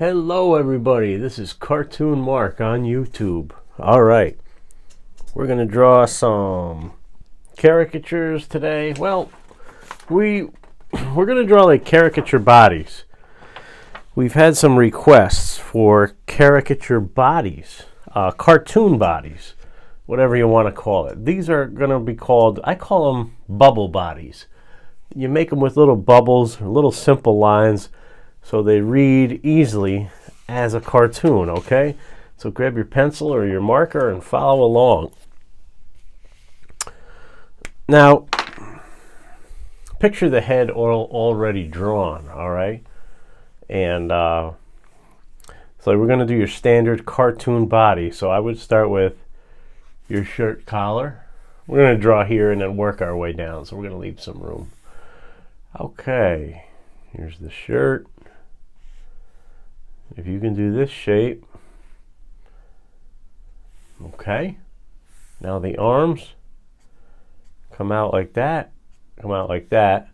Hello everybody, this is Cartoon Mark on YouTube. Alright, we're going to draw some caricatures today. Well, we're going to draw like caricature bodies. We've had some requests for caricature bodies, cartoon bodies, whatever you want to call it. These are going to be called, I call them bubble bodies. You make them with little bubbles, little simple lines, so they read easily as a cartoon, okay? So grab your pencil or your marker and follow along. Now, picture the head already drawn, all right? And so we're going to do your standard cartoon body. So I would start with your shirt collar. We're going to draw here and then work our way down, so we're going to leave some room. Okay, here's the shirt. If you can do this shape. Okay. Now the arms come out like that, come out like that.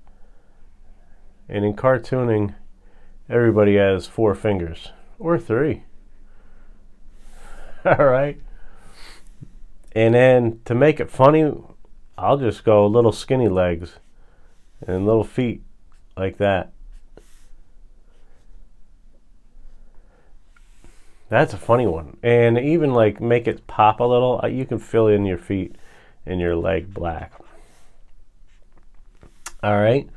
And in cartooning, everybody has 4 fingers, or 3. All right. And then to make it funny, I'll just go little skinny legs and little feet like that. That's a funny one. And even like make it pop a little, you can fill in your feet and your leg black. All right.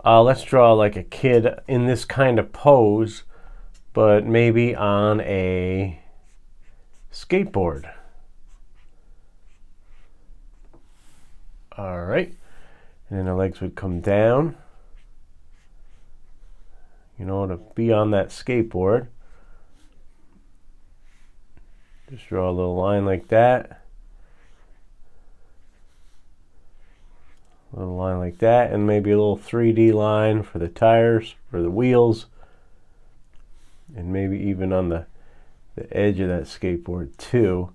Let's draw like a kid in this kind of pose, but maybe on a skateboard. All right. And then the legs would come down, you know, to be on that skateboard. Just draw a little line like that. A little line like that, and maybe a little 3D line for the tires, for the wheels. And maybe even on the edge of that skateboard too.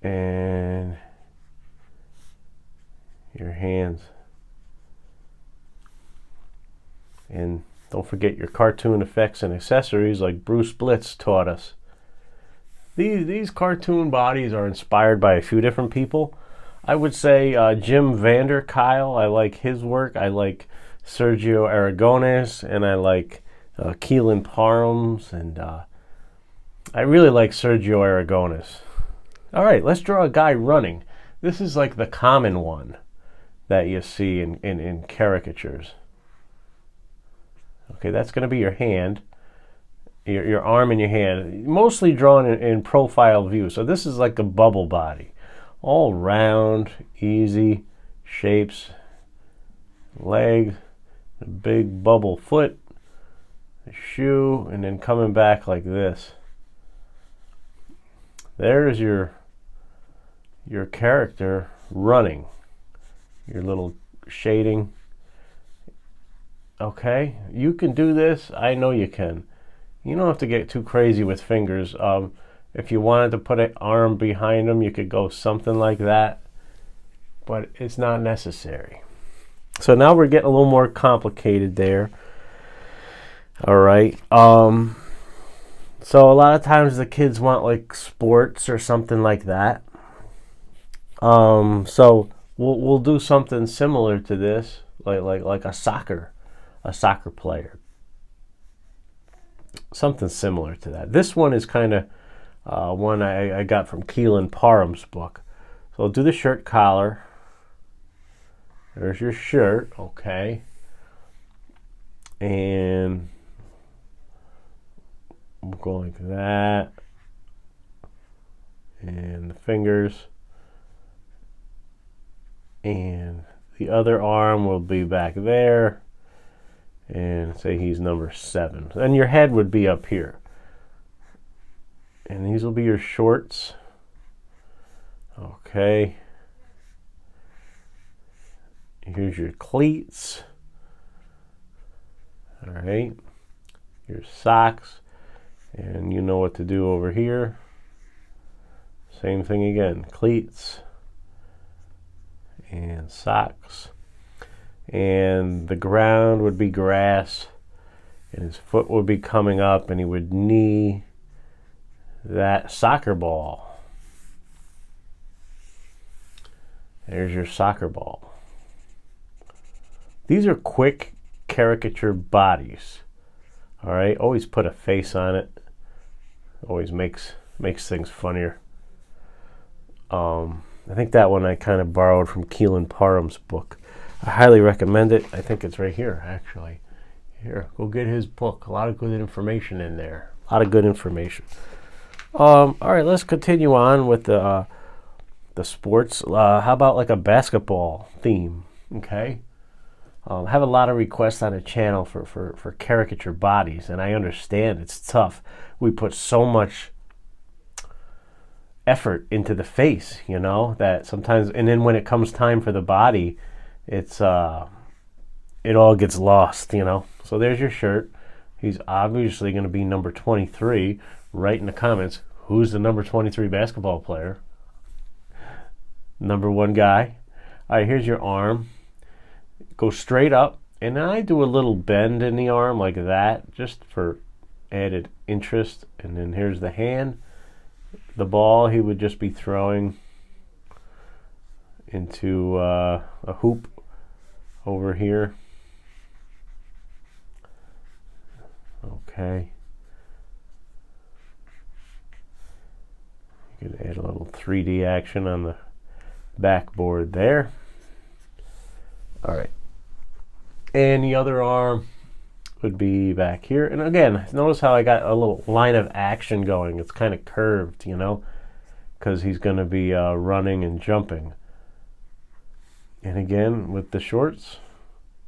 And your hands. And don't forget your cartoon effects and accessories like Bruce Blitz taught us. These cartoon bodies are inspired by a few different people. I would say Jim Vanderkyle, I like his work. I like Sergio Aragones, and I like Keelan Parhams, and I really like Sergio Aragones. All right, let's draw a guy running. This is like the common one that you see in caricatures. Okay, that's going to be your hand. Your arm and your hand, mostly drawn in profile view. So this is like a bubble body, all round, easy shapes. Leg, a big bubble foot, a shoe, and then coming back like this. There's your character running, your little shading. Okay, you can do this. I know you can. You don't have to get too crazy with fingers. If you wanted to put an arm behind them, you could go something like that, but it's not necessary. So now we're getting a little more complicated there. All right. So a lot of times the kids want like sports or something like that. So we'll do something similar to this, like a soccer player. Something similar to that. This one is kind of one I got from Keelan Parham's book. So I'll do the shirt collar. There's your shirt, okay. And we'll go like that. And the fingers. And the other arm will be back there. And say he's number 7. And your head would be up here. And these will be your shorts. Okay. Here's your cleats. All right. Your socks. And you know what to do over here. Same thing again. Cleats. And socks. And the ground would be grass, and his foot would be coming up, and he would knee that soccer ball. There's your soccer ball. These are quick caricature bodies. All right, always put a face on it. Always makes things funnier. I think that one I kind of borrowed from Keelan Parham's book. I highly recommend it. I think it's right here, actually. Here, go get his book. A lot of good information in there. A lot of good information. All right, let's continue on with the sports. How about like a basketball theme? Okay. I have a lot of requests on the channel for caricature bodies, and I understand it's tough. We put so much effort into the face, you know, that sometimes, and then when it comes time for the body, it's it all gets lost, you know. So there's your shirt. He's obviously going to be number 23. Write in the comments, who's the number 23 basketball player? Number one guy. All right, here's your arm. Go straight up, and then I do a little bend in the arm like that, just for added interest. And then here's the hand. The ball he would just be throwing into a hoop over here. Okay. You could add a little 3D action on the backboard there. All right. And the other arm would be back here. And again, notice how I got a little line of action going. It's kind of curved, you know, because he's going to be running and jumping. And again, with the shorts,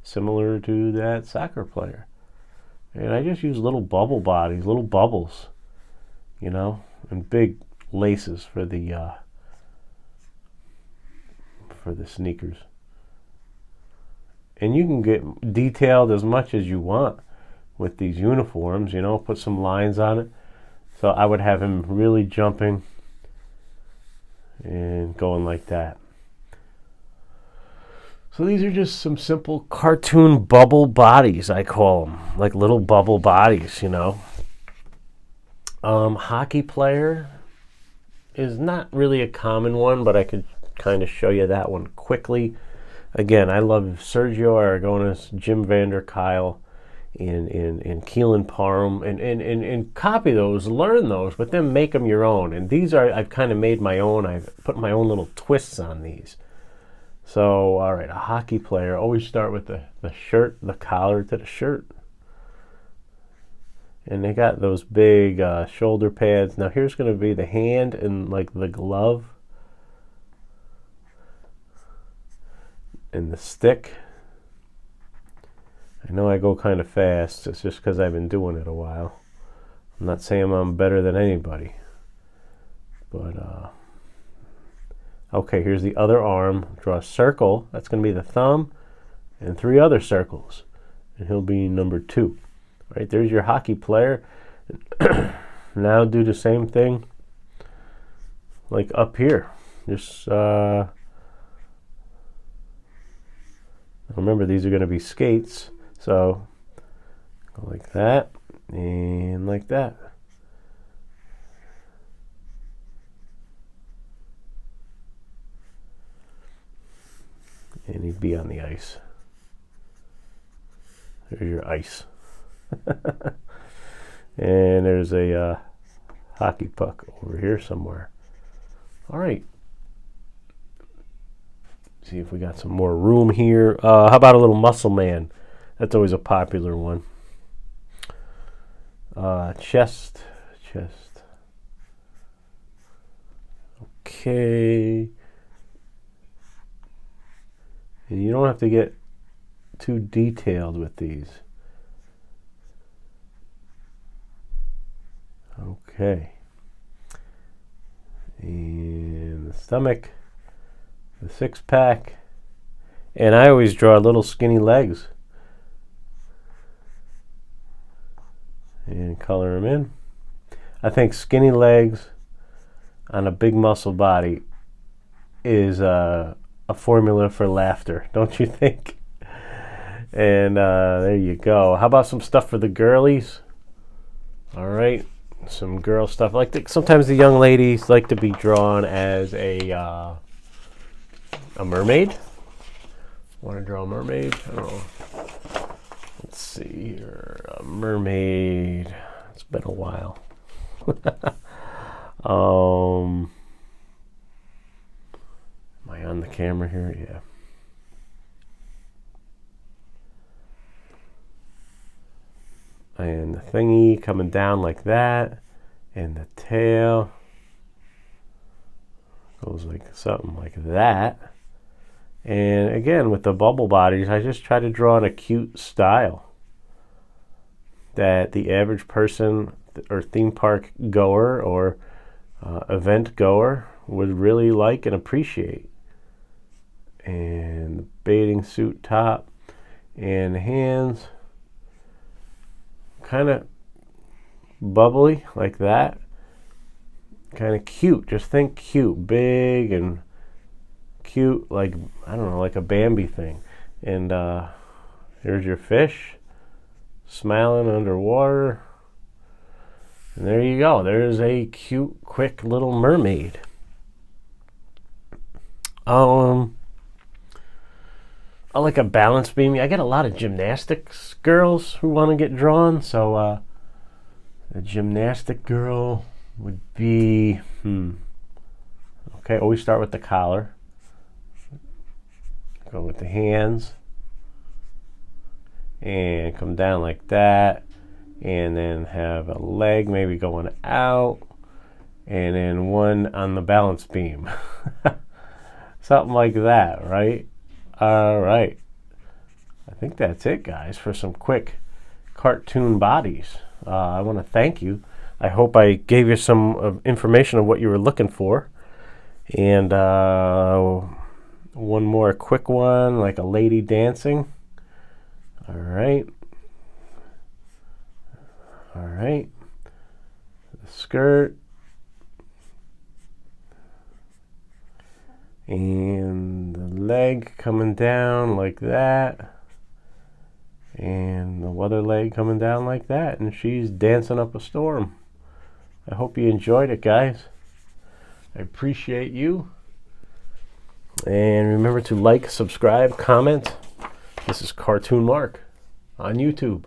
similar to that soccer player. And I just use little bubble bodies, little bubbles, you know, and big laces for the sneakers. And you can get detailed as much as you want with these uniforms, you know, put some lines on it. So I would have him really jumping and going like that. So these are just some simple cartoon bubble bodies, I call them, like little bubble bodies, you know. Hockey player is not really a common one, but I could kind of show you that one quickly. Again, I love Sergio Aragonis, Jim Vanderkyle, and Keelan Parham, and copy those, learn those, but then make them your own. And these are, I've kind of made my own. I've put my own little twists on these. So, all right, a hockey player, always start with the shirt, the collar to the shirt. And they got those big shoulder pads. Now here's going to be the hand and like the glove. And the stick. I know I go kind of fast. It's just because I've been doing it a while. I'm not saying I'm better than anybody. But, okay, here's the other arm. Draw a circle. That's going to be the thumb. And 3 other circles. And he'll be number 2. Right, there's your hockey player. Now do the same thing like up here. Just remember, these are going to be skates. So go like that and like that. And he'd be on the ice. There's your ice. And there's a hockey puck over here somewhere. All right. See if we got some more room here. How about a little muscle man? That's always a popular one. Chest. Okay. And you don't have to get too detailed with these. Okay. And the stomach, the 6-pack, and I always draw little skinny legs and color them in. I think skinny legs on a big muscle body is a formula for laughter, don't you think? And there you go. How about some stuff for the girlies? All right, some girl stuff. Sometimes the young ladies like to be drawn as a mermaid. Want to draw a mermaid? I don't know. Let's see here. A mermaid. It's been a while. Am I on the camera here? Yeah. And the thingy coming down like that, and the tail goes like something like that. And again, with the bubble bodies, I just try to draw in a cute style that the average person or theme park goer or event goer would really like and appreciate. And the bathing suit top and hands, kind of bubbly like that, kind of cute. Just think cute, big and cute, like, I don't know, like a Bambi thing. And here's your fish smiling underwater, and there you go. There's a cute, quick little mermaid. I like a balance beam. I get a lot of gymnastics girls who want to get drawn, so the gymnastic girl would be okay, always start with the collar, go with the hands, and come down like that, and then have a leg maybe going out, and then one on the balance beam. Something like that, right? All right. I think that's it, guys, for some quick cartoon bodies. I want to thank you. I hope I gave you some information of what you were looking for. And one more quick one, like a lady dancing. All right. All right. The skirt. And the leg coming down like that. And the other leg coming down like that. And she's dancing up a storm. I hope you enjoyed it, guys. I appreciate you. And remember to like, subscribe, comment. This is Cartoon Mark on YouTube.